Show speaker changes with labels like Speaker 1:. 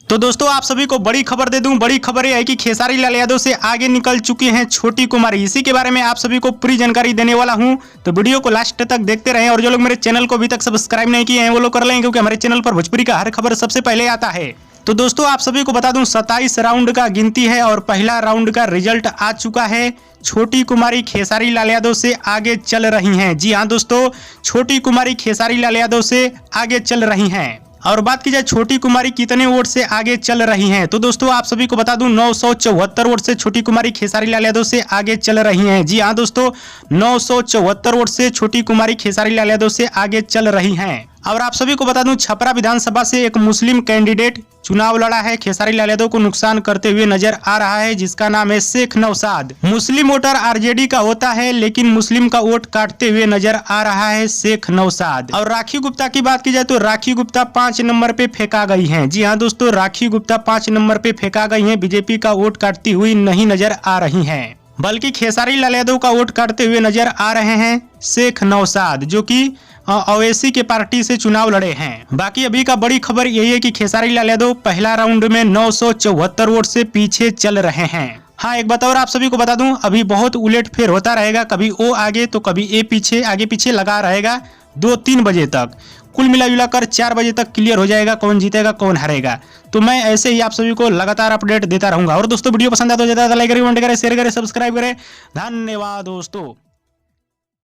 Speaker 1: तो दोस्तों आप सभी को बड़ी खबर दे दूं। बड़ी खबर यह है कि खेसारी लाल यादव से आगे निकल चुके हैं छोटी कुमारी। इसी के बारे में आप सभी को पूरी जानकारी देने वाला हूं, तो वीडियो को लास्ट तक देखते रहें। और जो लोग मेरे चैनल को अभी तक सब्सक्राइब नहीं किए हैं वो लोग कर लें, क्योंकि हमारे चैनल पर भोजपुरी का हर खबर सबसे पहले आता है। तो दोस्तों आप सभी को बता दूं 27 राउंड का गिनती है और पहला राउंड का रिजल्ट आ चुका है। छोटी कुमारी खेसारी लाल यादव से आगे चल रही हैं। जी हाँ दोस्तों, छोटी कुमारी खेसारी लाल यादव से आगे चल रही हैं। और बात की जाए छोटी कुमारी कितने वोट से आगे चल रही हैं, तो दोस्तों आप सभी को बता दूं 974 वोट से छोटी कुमारी खेसारी लाल यादव से आगे चल रही हैं। जी हाँ दोस्तों, 974 वोट से छोटी कुमारी खेसारी लाल यादव से आगे चल रही हैं। और आप सभी को बता दूं छपरा विधानसभा से एक मुस्लिम कैंडिडेट चुनाव लड़ा है। खेसारी लाल यादव को नुकसान करते हुए नजर आ रहा है, जिसका नाम है शेख नौशाद। मुस्लिम वोटर आरजेडी का होता है, लेकिन मुस्लिम का वोट काटते हुए नजर आ रहा है शेख नौशाद। और राखी गुप्ता की बात की जाए तो राखी गुप्ता 5 नंबर पे फेंका गई हैं। जी हाँ दोस्तों, राखी गुप्ता 5 नंबर पे फेंका गई हैं। बीजेपी का वोट काटती हुई नहीं नजर आ रही हैं, बल्कि खेसारी लाल यादव का वोट काटते हुए नजर आ रहे हैं शेख नौशाद, जो कि ओवैसी के पार्टी से चुनाव लड़े हैं। बाकी अभी का बड़ी खबर यही है कि खेसारी लाल यादव पहला राउंड में 974 वोट से पीछे चल रहे हैं। हाँ, एक बात और आप सभी को बता दूं, अभी बहुत उलट फेर होता रहेगा। कभी ओ आगे तो कभी ए पीछे, आगे पीछे लगा रहेगा 2-3 बजे तक। कुल मिलाकर 4 बजे तक क्लियर हो जाएगा कौन जीतेगा कौन हारेगा। तो मैं ऐसे ही आप सभी को लगातार अपडेट देता रहूंगा। और दोस्तों वीडियो पसंद आता तो ज़्यादा लाइक करें, कमेंट करें, शेयर करें, सब्सक्राइब करें। धन्यवाद दोस्तों।